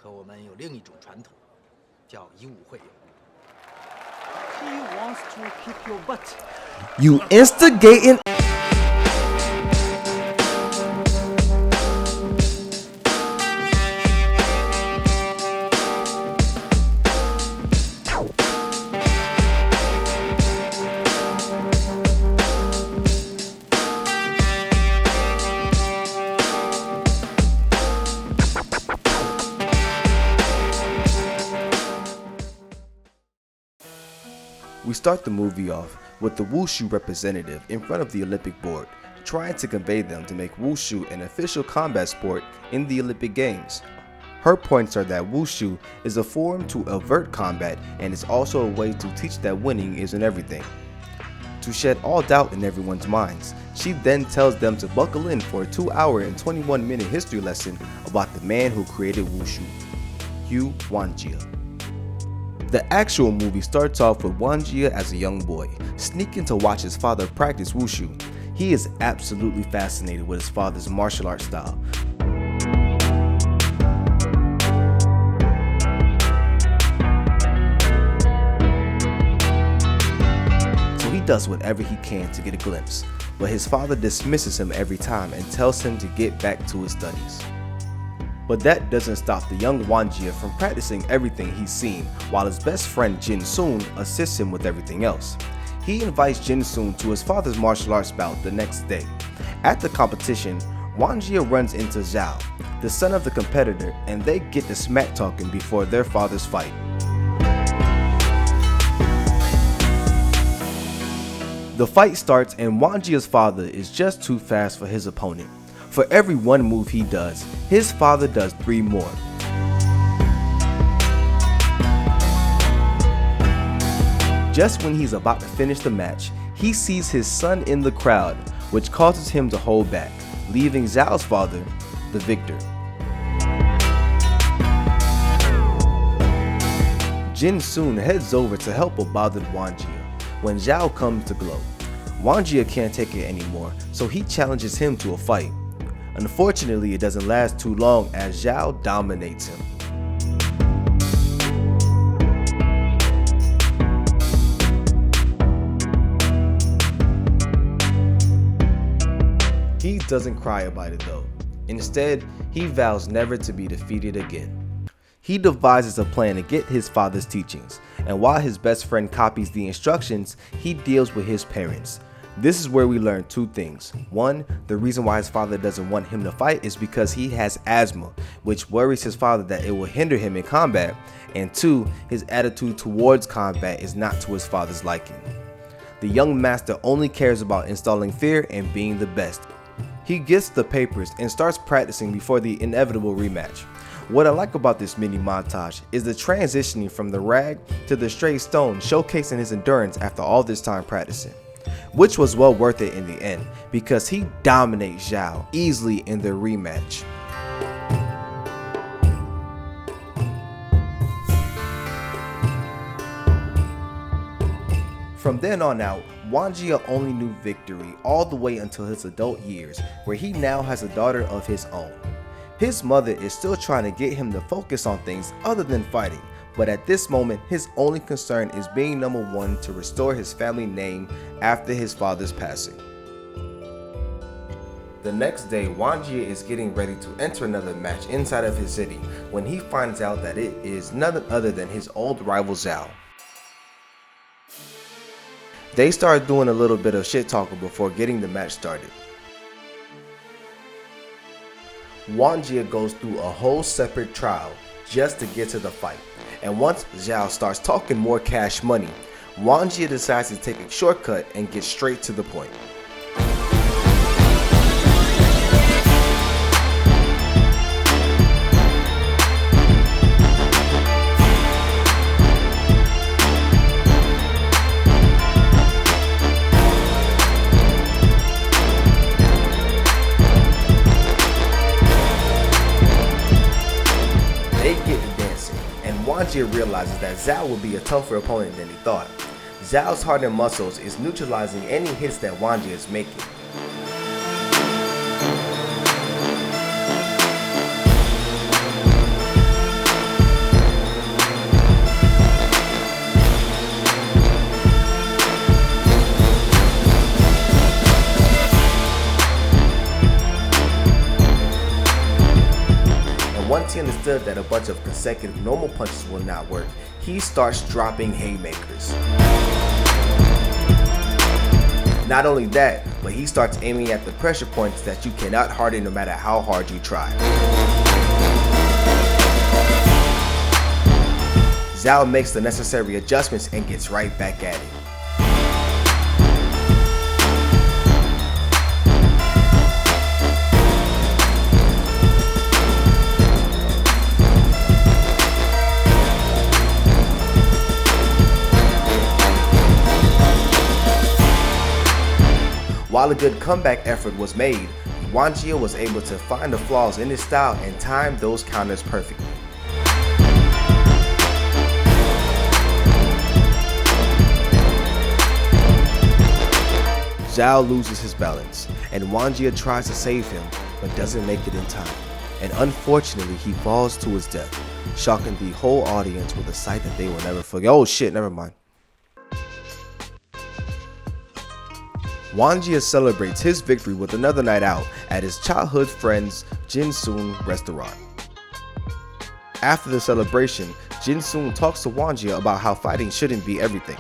和我们有另一种传统，叫以武会友。He wants to kick your butt. You instigating. We start the movie off with the Wushu representative in front of the Olympic board, trying to convey them to make Wushu an official combat sport in the Olympic Games. Her points are that Wushu is a form to avert combat and is also a way to teach that winning isn't everything. To shed all doubt in everyone's minds, she then tells them to buckle in for a 2-hour and 21-minute history lesson about the man who created Wushu, Yu Wanjie. The actual movie starts off with Wanjie as a young boy, sneaking to watch his father practice Wushu. He is absolutely fascinated with his father's martial arts style. So he does whatever he can to get a glimpse, but his father dismisses him every time and tells him to get back to his studies. But that doesn't stop the young Wanjie from practicing everything he's seen, while his best friend Jin Soon assists him with everything else. He invites Jin Soon to his father's martial arts bout the next day. At the competition, Wanjie runs into Zhao, the son of the competitor, and they get to smack talking before their father's fight. The fight starts and Wanjie's father is just too fast for his opponent. For every one move he does, his father does 3 more. Just when he's about to finish the match, he sees his son in the crowd, which causes him to hold back, leaving Zhao's father the victor. Jin Soon heads over to help a bothered Wanjie when Zhao comes to glow. Wanjie can't take it anymore, so he challenges him to a fight. Unfortunately, it doesn't last too long as Zhao dominates him. He doesn't cry about it though. Instead, he vows never to be defeated again. He devises a plan to get his father's teachings, and while his best friend copies the instructions, he deals with his parents. This is where we learn 2 things. 1, the reason why his father doesn't want him to fight is because he has asthma, which worries his father that it will hinder him in combat. And 2, his attitude towards combat is not to his father's liking. The young master only cares about installing fear and being the best. He gets the papers and starts practicing before the inevitable rematch. What I like about this mini montage is the transitioning from the rag to the straight stone, showcasing his endurance after all this time practicing, which was well worth it in the end because he dominates Zhao easily in their rematch. From then on out, Wanjie only knew victory all the way until his adult years, where he now has a daughter of his own. His mother is still trying to get him to focus on things other than fighting, but at this moment, his only concern is being number 1 to restore his family name after his father's passing. The next day, Wanjie is getting ready to enter another match inside of his city when he finds out that it is none other than his old rival Zhao. They start doing a little bit of shit talking before getting the match started. Wanjie goes through a whole separate trial just to get to the fight. And once Zhao starts talking more cash money, Wanjie decides to take a shortcut and get straight to the point. Wanjie realizes that Zhao will be a tougher opponent than he thought. Zhao's heart and muscles is neutralizing any hits that Wanjie is making. understood that a bunch of consecutive normal punches will not work, he starts dropping haymakers. Not only that, but he starts aiming at the pressure points that you cannot harden no matter how hard you try. Zhao makes the necessary adjustments and gets right back at it. While a good comeback effort was made, Wanjie was able to find the flaws in his style and time those counters perfectly. Zhao loses his balance, and Wanjie tries to save him, but doesn't make it in time. And unfortunately, he falls to his death, shocking the whole audience with a sight that they will never forget. Oh shit, never mind. Wanjie celebrates his victory with another night out at his childhood friend's Jin-soon restaurant. After the celebration, Jin-soon talks to Wanjie about how fighting shouldn't be everything.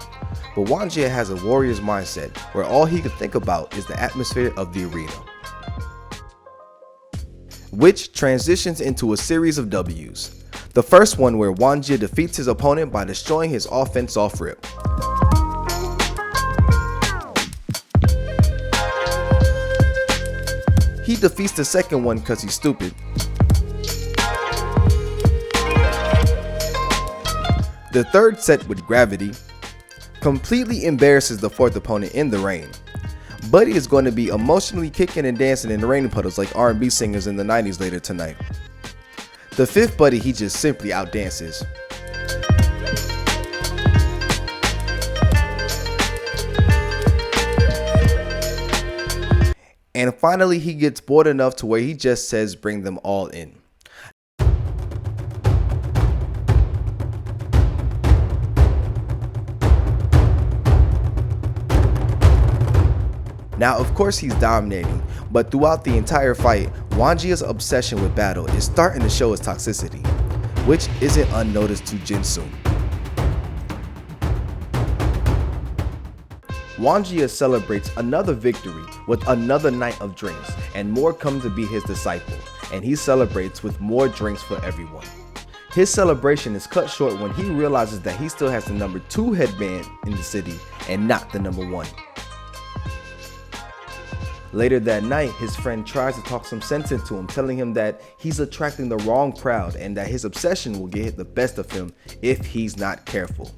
But Wanjie has a warrior's mindset where all he can think about is the atmosphere of the arena, which transitions into a series of W's. The first one where Wanjie defeats his opponent by destroying his offense off rip. He defeats the second one because he's stupid. The third set with gravity completely embarrasses the fourth opponent in the rain. Buddy is going to be emotionally kicking and dancing in the rain puddles like R&B singers in the 90s later tonight. The fifth buddy he just simply outdances. And finally, he gets bored enough to where he just says bring them all in. Now, of course he's dominating, but throughout the entire fight, Wanjie's obsession with battle is starting to show his toxicity, which isn't unnoticed to Jin-soon. Wanjie celebrates another victory with another night of drinks, and more come to be his disciple, and he celebrates with more drinks for everyone. His celebration is cut short when he realizes that he still has the number 2 headband in the city and not the number 1. Later that night, his friend tries to talk some sense into him, telling him that he's attracting the wrong crowd and that his obsession will get the best of him if he's not careful.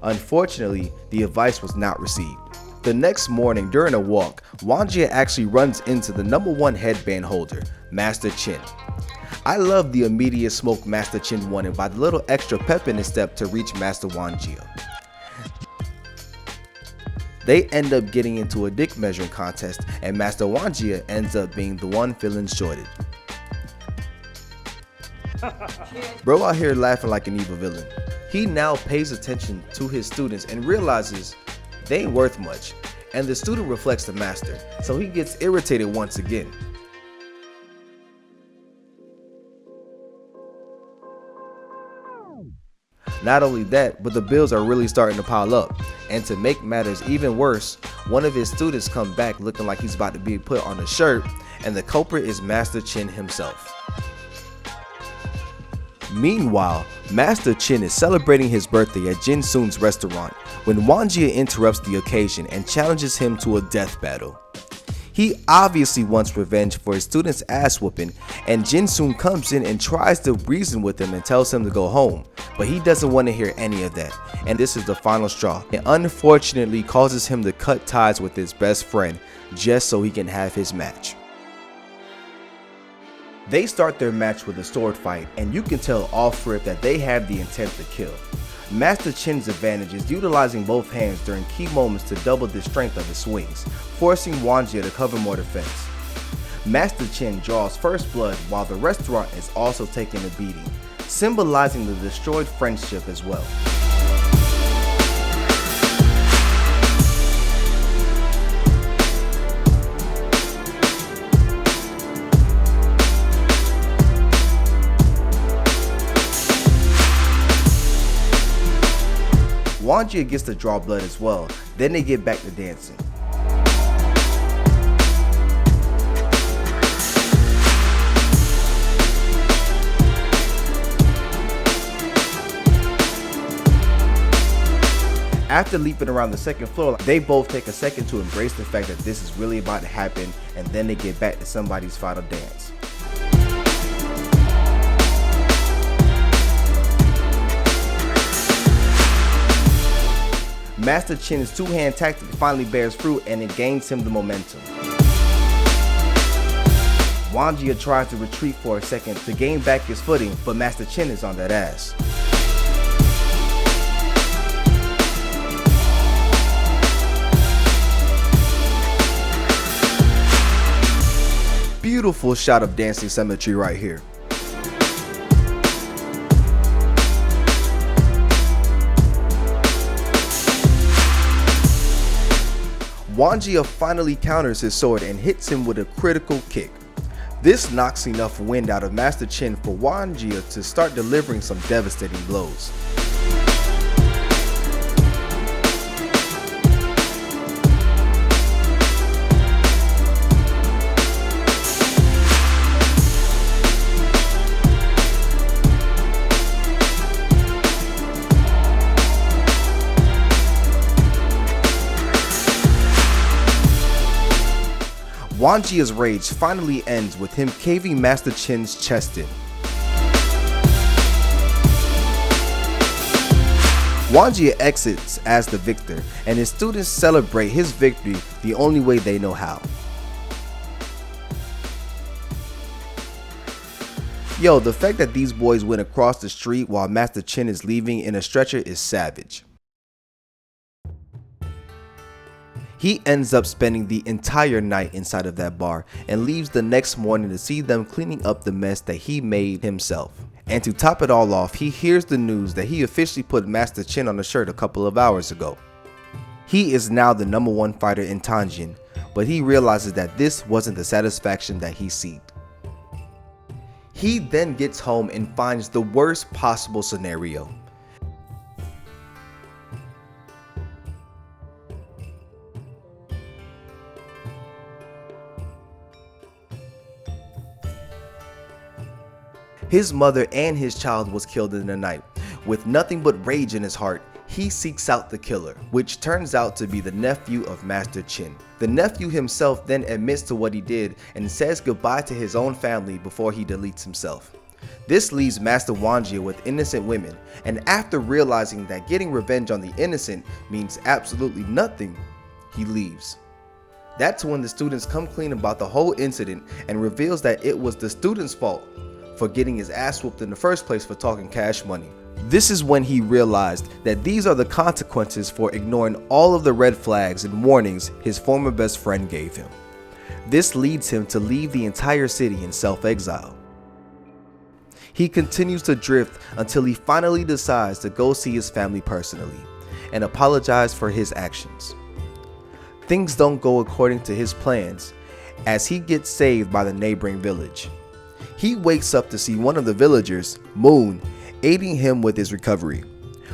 Unfortunately, the advice was not received. The next morning during a walk, Wanjie actually runs into the number 1 headband holder, Master Chin. I love the immediate smoke Master Chin wanted by the little extra pep in his step to reach Master Wanjie. They end up getting into a dick measuring contest, and Master Wanjie ends up being the one feeling shorted. Bro out here laughing like an evil villain. He now pays attention to his students and realizes they ain't worth much, and the student reflects the master, so he gets irritated once again. Not only that, but the bills are really starting to pile up, and to make matters even worse, one of his students come back looking like he's about to be put on a shirt, and the culprit is Master Chin himself. Meanwhile, Master Chin is celebrating his birthday at Jin-soon's restaurant when Wanjie interrupts the occasion and challenges him to a death battle. He obviously wants revenge for his student's ass whooping, and Jin-soon comes in and tries to reason with him and tells him to go home, but he doesn't want to hear any of that, and this is the final straw. It unfortunately causes him to cut ties with his best friend just so he can have his match. They start their match with a sword fight, and you can tell off rip that they have the intent to kill. Master Chin's advantage is utilizing both hands during key moments to double the strength of his swings, forcing Wanjie to cover more defense. Master Chin draws first blood while the restaurant is also taking a beating, symbolizing the destroyed friendship as well. Wanjia gets to draw blood as well. Then they get back to dancing. After leaping around the second floor, they both take a second to embrace the fact that this is really about to happen, and then they get back to somebody's final dance. Master Chin's two-hand tactic finally bears fruit, and it gains him the momentum. Wanjia tries to retreat for a second to gain back his footing, but Master Chin is on that ass. Beautiful shot of dancing symmetry right here. Wanjia finally counters his sword and hits him with a critical kick. This knocks enough wind out of Master Chin for Wanjia to start delivering some devastating blows. Wanjia's rage finally ends with him caving Master Chin's chest in. Wanjia exits as the victor, and his students celebrate his victory the only way they know how. Yo, the fact that these boys went across the street while Master Chin is leaving in a stretcher is savage. He ends up spending the entire night inside of that bar and leaves the next morning to see them cleaning up the mess that he made himself. And to top it all off, he hears the news that he officially put Master Chin on the shirt a couple of hours ago. He is now the #1 fighter in Tanjin, but he realizes that this wasn't the satisfaction that he seeked. He then gets home and finds the worst possible scenario. His mother and his child was killed in the night. With nothing but rage in his heart, he seeks out the killer, which turns out to be the nephew of Master Chin. The nephew himself then admits to what he did and says goodbye to his own family before he deletes himself. This leaves Master Wanjia with innocent women, and after realizing that getting revenge on the innocent means absolutely nothing, he leaves. That's when the students come clean about the whole incident and reveals that it was the students' fault for getting his ass whooped in the first place for talking cash money. This is when he realized that these are the consequences for ignoring all of the red flags and warnings his former best friend gave him. This leads him to leave the entire city in self-exile. He continues to drift until he finally decides to go see his family personally and apologize for his actions. Things don't go according to his plans as he gets saved by the neighboring village. He wakes up to see one of the villagers, Moon, aiding him with his recovery.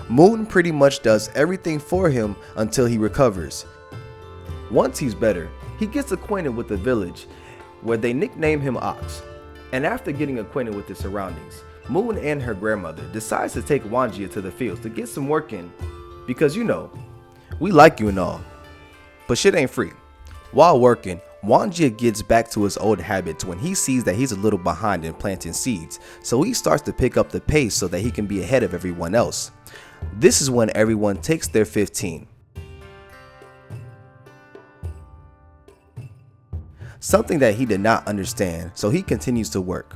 Moon pretty much does everything for him until he recovers. Once he's better, he gets acquainted with the village, where they nickname him Ox. And after getting acquainted with his surroundings, Moon and her grandmother decides to take Wanjia to the fields to get some work in, because you know, we like you and all, but shit ain't free. While working, Wanjia gets back to his old habits when he sees that he's a little behind in planting seeds, so he starts to pick up the pace so that he can be ahead of everyone else. This is when everyone takes their 15. Something that he did not understand, so he continues to work.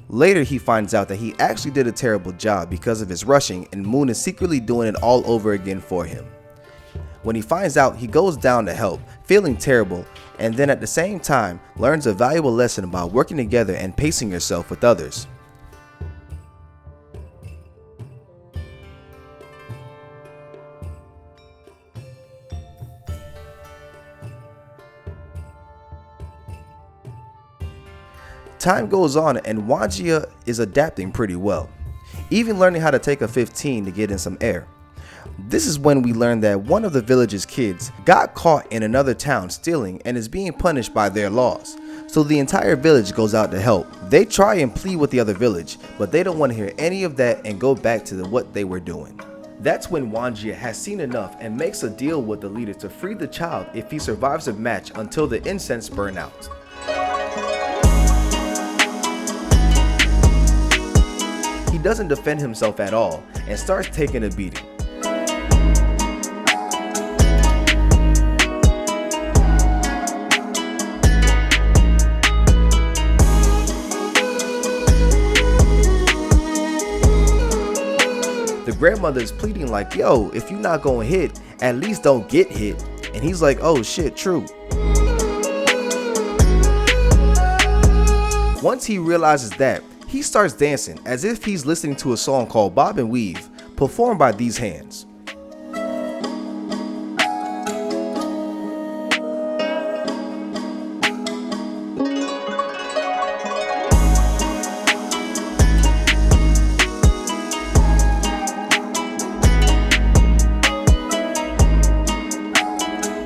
Later he finds out that he actually did a terrible job because of his rushing, and Moon is secretly doing it all over again for him. When he finds out, he goes down to help, feeling terrible, and then at the same time learns a valuable lesson about working together and pacing yourself with others. Time goes on and Wanjia is adapting pretty well, even learning how to take a 15 to get in some air. This is when we learn that one of the village's kids got caught in another town stealing and is being punished by their laws. So the entire village goes out to help. They try and plead with the other village, but they don't want to hear any of that and go back to what they were doing. That's when Wanjie has seen enough and makes a deal with the leader to free the child if he survives a match until the incense burn out. He doesn't defend himself at all and starts taking a beating. The grandmother is pleading like, yo, if you're not gonna hit, at least don't get hit. And he's like, oh shit, true. Once he realizes that, he starts dancing as if he's listening to a song called Bob and Weave, performed by these hands.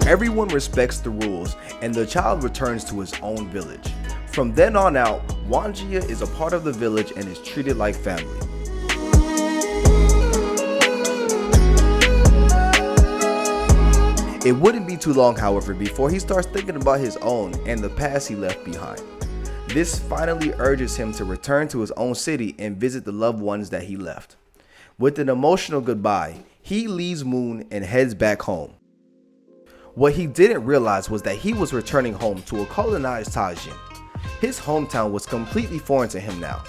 Everyone respects the rules and the child returns to his own village. From then on out, Wanjie is a part of the village and is treated like family. It wouldn't be too long, however, before he starts thinking about his own and the past he left behind. This finally urges him to return to his own city and visit the loved ones that he left. With an emotional goodbye, he leaves Moon and heads back home. What he didn't realize was that he was returning home to a colonized Tajin. His hometown was completely foreign to him now.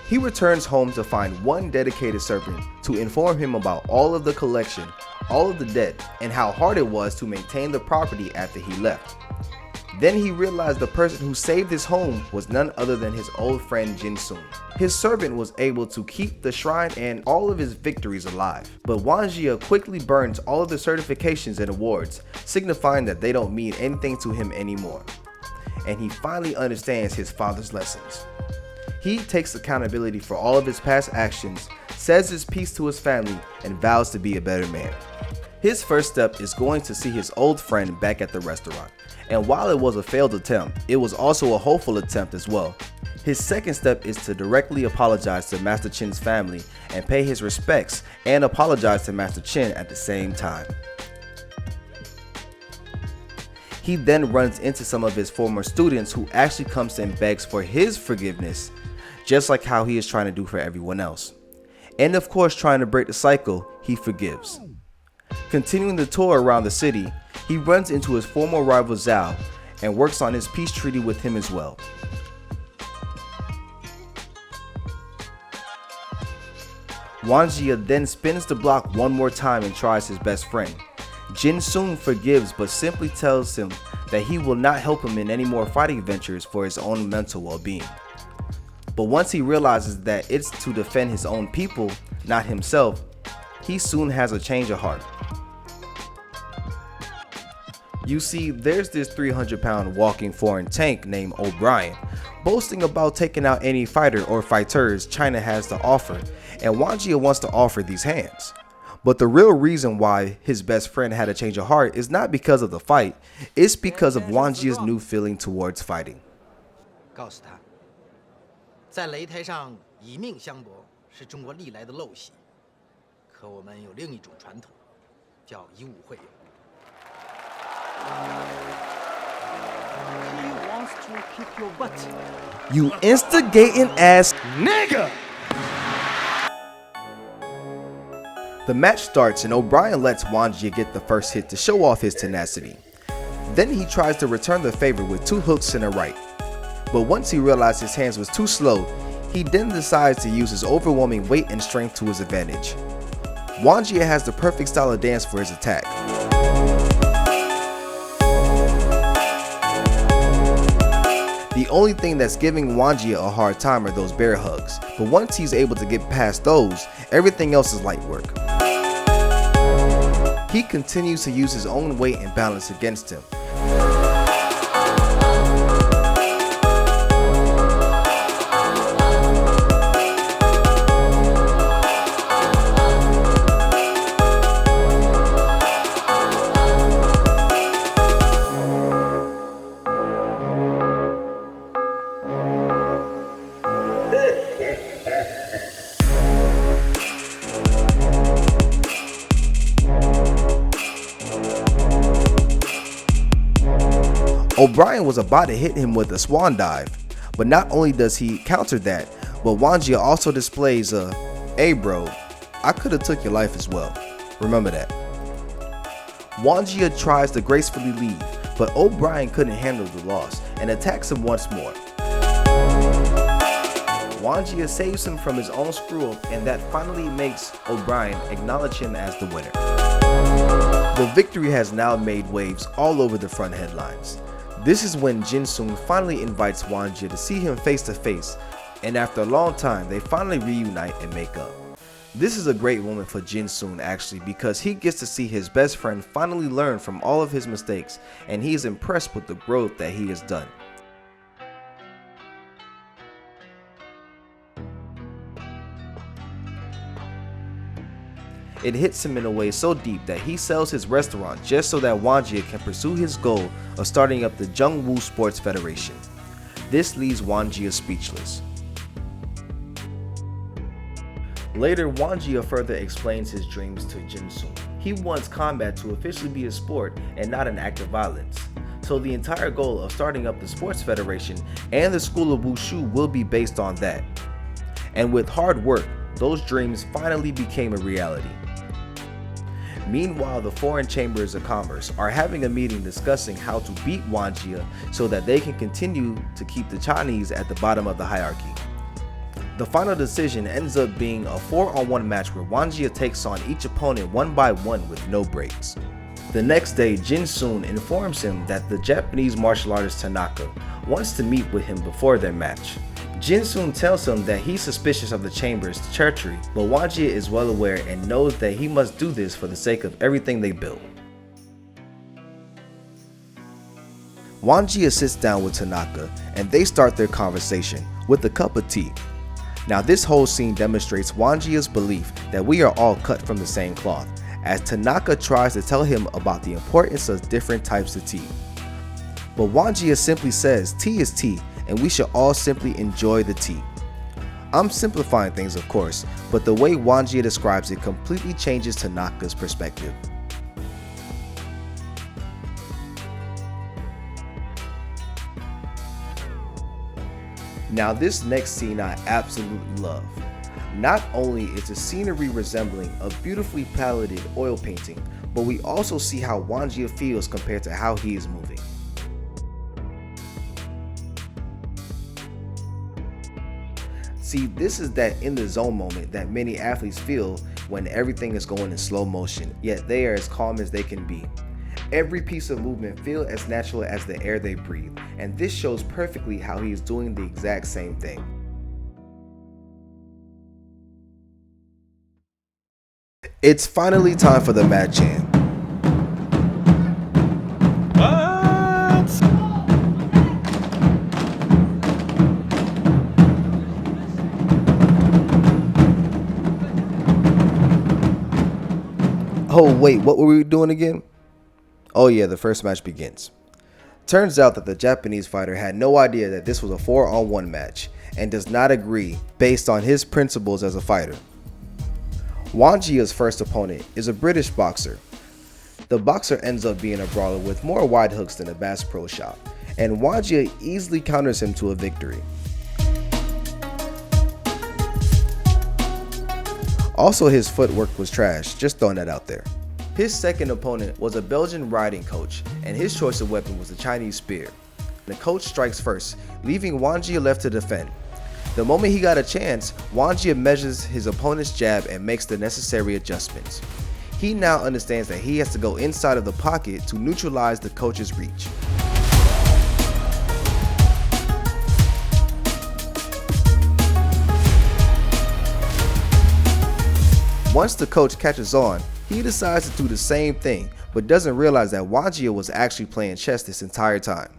He returns home to find one dedicated servant to inform him about all of the collection, all of the debt, and how hard it was to maintain the property after he left. Then he realized the person who saved his home was none other than his old friend Jin Soon. His servant was able to keep the shrine and all of his victories alive, but Wanjie quickly burns all of the certifications and awards, signifying that they don't mean anything to him anymore. And he finally understands his father's lessons. He takes accountability for all of his past actions, says his piece to his family, and vows to be a better man. His first step is going to see his old friend back at the restaurant, and while it was a failed attempt, it was also a hopeful attempt as well. His second step is to directly apologize to Master Chin's family and pay his respects and apologize to Master Chin at the same time. He then runs into some of his former students who actually comes and begs for his forgiveness, just like how he is trying to do for everyone else. And of course, trying to break the cycle, he forgives. Continuing the tour around the city, he runs into his former rival Zhao and works on his peace treaty with him as well. Wanjie then spins the block one more time and tries his best friend. Jin Soon forgives but simply tells him that he will not help him in any more fighting ventures for his own mental well-being. But once he realizes that it's to defend his own people, not himself, he soon has a change of heart. You see, there's this 300-pound walking foreign tank named O'Brien, boasting about taking out any fighter or fighters China has to offer, and Wanjie wants to offer these hands. But the real reason why his best friend had a change of heart is not because of the fight, it's because of Wanjie's new feeling towards fighting. 告诉他，在擂台上以命相搏是中国历来的陋习，可我们有另一种传统，叫以武会友。 He wants to kick your butt. You instigating ass nigga! The match starts and O'Brien lets Wanjie get the first hit to show off his tenacity. Then he tries to return the favor with 2 hooks and a right. But once he realized his hands was too slow, he then decides to use his overwhelming weight and strength to his advantage. Wanjie has the perfect style of dance for his attack. The only thing that's giving Wanjie a hard time are those bear hugs, but once he's able to get past those, everything else is light work. He continues to use his own weight and balance against him. O'Brien was about to hit him with a swan dive, but not only does he counter that, but Wanjie also displays a, "Hey bro, I could have took your life as well. Remember that." Wanjie tries to gracefully leave, but O'Brien couldn't handle the loss and attacks him once more. Wanjie saves him from his own screw-up, and that finally makes O'Brien acknowledge him as the winner. The victory has now made waves all over the front headlines. This is when Jin Sung finally invites Wanjie to see him face to face, and after a long time they finally reunite and make up. This is a great moment for Jin Sung actually, because he gets to see his best friend finally learn from all of his mistakes, and he is impressed with the growth that he has done. It hits him in a way so deep that he sells his restaurant just so that Wanjie can pursue his goal of starting up the Jungwoo Sports Federation. This leaves Wanjie speechless. Later, Wanjie further explains his dreams to Jin Sung. He wants combat to officially be a sport and not an act of violence. So the entire goal of starting up the Sports Federation and the School of Wushu will be based on that. And with hard work, those dreams finally became a reality. Meanwhile, the foreign chambers of commerce are having a meeting discussing how to beat Wanjie so that they can continue to keep the Chinese at the bottom of the hierarchy. The final decision ends up being a 4-on-1 match where Wanjie takes on each opponent one by one with no breaks. The next day, Jin Sung informs him that the Japanese martial artist Tanaka wants to meet with him before their match. Jin Sung tells him that he's suspicious of the chamber's treachery, but Wanjie is well aware and knows that he must do this for the sake of everything they built. Wanjie sits down with Tanaka and they start their conversation with a cup of tea. Now this whole scene demonstrates Wanjie's belief that we are all cut from the same cloth, as Tanaka tries to tell him about the importance of different types of tea. But Wanjie simply says tea is tea and we should all simply enjoy the tea. I'm simplifying things of course, but the way Wanjie describes it completely changes Tanaka's perspective. Now this next scene I absolutely love. Not only is the scenery resembling a beautifully paletted oil painting, but we also see how Wanjie feels compared to how he is moving. See, this is that in the zone moment that many athletes feel when everything is going in slow motion, yet they are as calm as they can be. Every piece of movement feels as natural as the air they breathe, and this shows perfectly how he is doing the exact same thing. It's finally time for the match in. Oh wait, what were we doing again? Oh yeah, the first match begins. Turns out that the Japanese fighter had no idea that this was a 4-on-1 match and does not agree based on his principles as a fighter. Wanjie's first opponent is a British boxer. The boxer ends up being a brawler with more wide hooks than a Bass Pro Shop, and Wanjie easily counters him to a victory. Also, his footwork was trash, just throwing that out there. His second opponent was a Belgian riding coach, and his choice of weapon was the Chinese spear. The coach strikes first, leaving Wanjie left to defend. The moment he got a chance, Wanjie measures his opponent's jab and makes the necessary adjustments. He now understands that he has to go inside of the pocket to neutralize the coach's reach. Once the coach catches on, he decides to do the same thing, but doesn't realize that Wanjie was actually playing chess this entire time.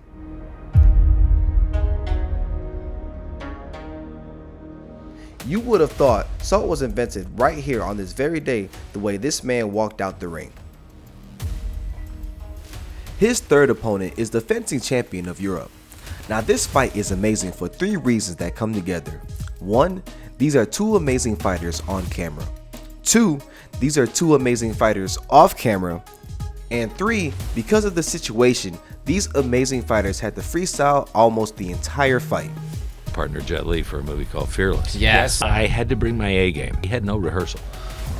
You would have thought salt was invented right here on this very day the way this man walked out the ring. His third opponent is the fencing champion of Europe. Now this fight is amazing for 3 reasons that come together. 1, these are 2 amazing fighters on camera. 2, these are 2 amazing fighters off camera. And 3, because of the situation, these amazing fighters had to freestyle almost the entire fight. Partner Jet Li for a movie called Fearless. Yes. I had to bring my A game. We had no rehearsal.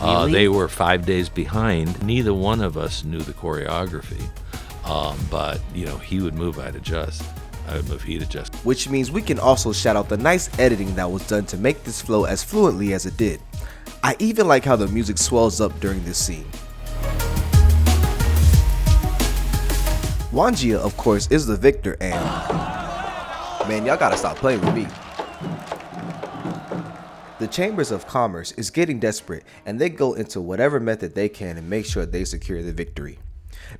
Really? They were 5 days behind. Neither one of us knew the choreography. But, he would move, I'd adjust. I would move, he'd adjust. Which means we can also shout out the nice editing that was done to make this flow as fluently as it did. I even like how the music swells up during this scene. Wanjia, of course, is the victor, and man, y'all gotta stop playing with me. The Chambers of Commerce is getting desperate, and they go into whatever method they can to make sure they secure the victory.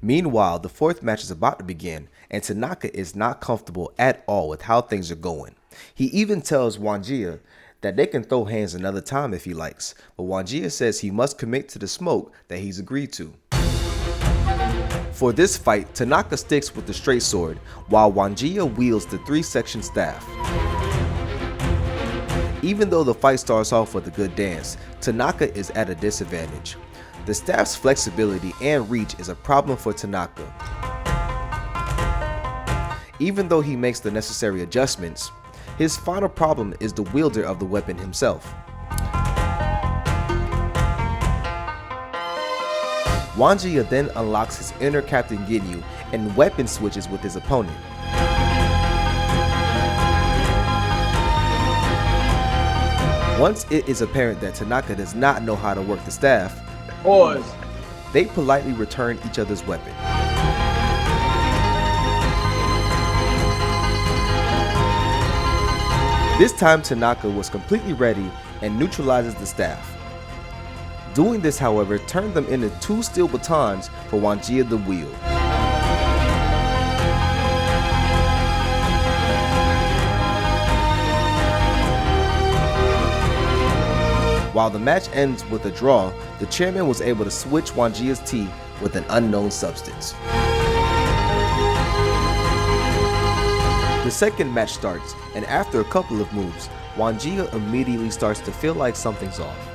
Meanwhile, the 4th match is about to begin, and Tanaka is not comfortable at all with how things are going. He even tells Wanjia that they can throw hands another time if he likes, but Wanjia says he must commit to the smoke that he's agreed to. For this fight, Tanaka sticks with the straight sword, while Wanjia wields the 3-section staff. Even though the fight starts off with a good dance, Tanaka is at a disadvantage. The staff's flexibility and reach is a problem for Tanaka. Even though he makes the necessary adjustments, his final problem is the wielder of the weapon himself. Wanjia then unlocks his inner Captain Ginyu and weapon switches with his opponent. Once it is apparent that Tanaka does not know how to work the staff, they politely return each other's weapon. This time Tanaka was completely ready and neutralizes the staff. Doing this, however, turned them into 2 steel batons for Wanjia to wield. While the match ends with a draw, the chairman was able to switch Wanjia's tea with an unknown substance. The second match starts, and after a couple of moves, Wanjia immediately starts to feel like something's off.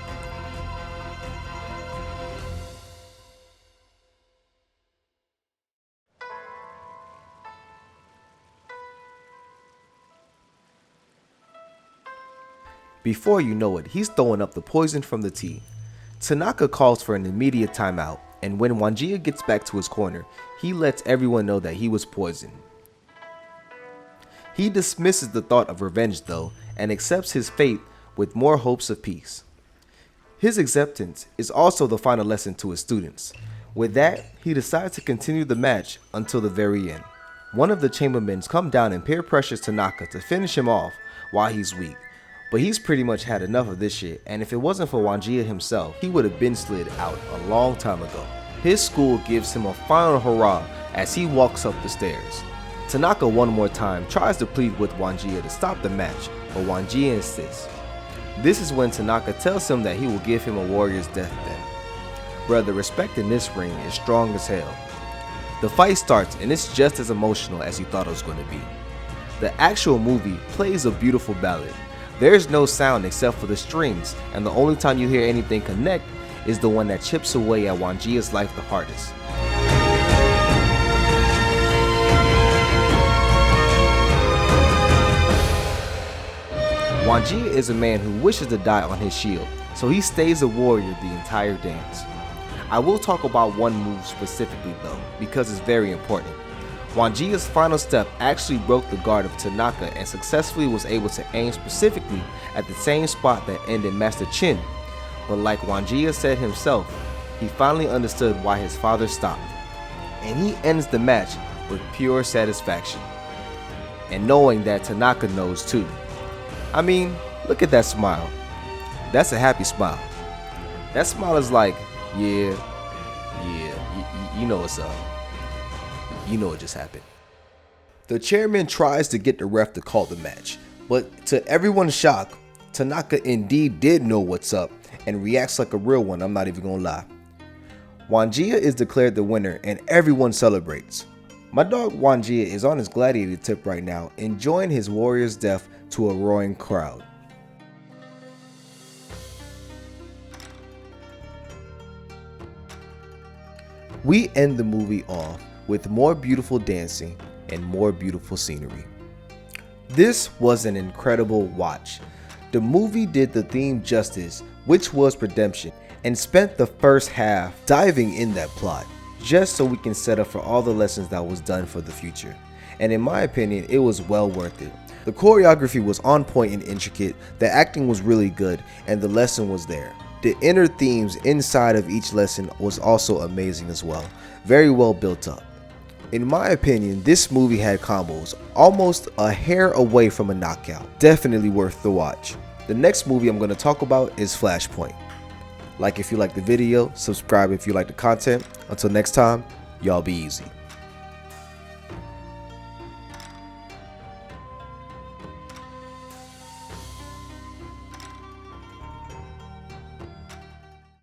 Before you know it, he's throwing up the poison from the tea. Tanaka calls for an immediate timeout, and when Wanjia gets back to his corner, he lets everyone know that he was poisoned. He dismisses the thought of revenge though, and accepts his fate with more hopes of peace. His acceptance is also the final lesson to his students. With that, he decides to continue the match until the very end. One of the chambermen come down and peer pressures Tanaka to finish him off while he's weak. But he's pretty much had enough of this shit, and if it wasn't for Wanjia himself, he would have been slid out a long time ago. His school gives him a final hurrah as he walks up the stairs. Tanaka one more time tries to plead with Wanjia to stop the match, but Wanjia insists. This is when Tanaka tells him that he will give him a warrior's death then. Bruh, the respect in this ring is strong as hell. The fight starts and it's just as emotional as you thought it was going to be. The actual movie plays a beautiful ballad. There's no sound except for the strings, and the only time you hear anything connect is the one that chips away at Wanjia's life the hardest. Wanjia is a man who wishes to die on his shield, so he stays a warrior the entire dance. I will talk about one move specifically though, because it's very important. Wanjia's final step actually broke the guard of Tanaka and successfully was able to aim specifically at the same spot that ended Master Chin. But like Wanjia said himself, he finally understood why his father stopped. And he ends the match with pure satisfaction. And knowing that Tanaka knows too. I mean, look at that smile. That's a happy smile. That smile is like, yeah, you know what's up. You know what just happened. The chairman tries to get the ref to call the match, but to everyone's shock, Tanaka indeed did know what's up and reacts like a real one, I'm not even gonna lie. Wanjia is declared the winner and everyone celebrates. My dog Wanjia is on his gladiator tip right now, enjoying his warrior's death to a roaring crowd. We end the movie off with more beautiful dancing and more beautiful scenery. This was an incredible watch. The movie did the theme justice, which was redemption, and spent the first half diving in that plot, just so we can set up for all the lessons that was done for the future. And in my opinion, it was well worth it. The choreography was on point and intricate, the acting was really good, and the lesson was there. The inner themes inside of each lesson was also amazing as well, very well built up. In my opinion, this movie had combos, almost a hair away from a knockout. Definitely worth the watch. The next movie I'm going to talk about is Flashpoint. Like if you like the video, subscribe if you like the content. Until next time, y'all be easy.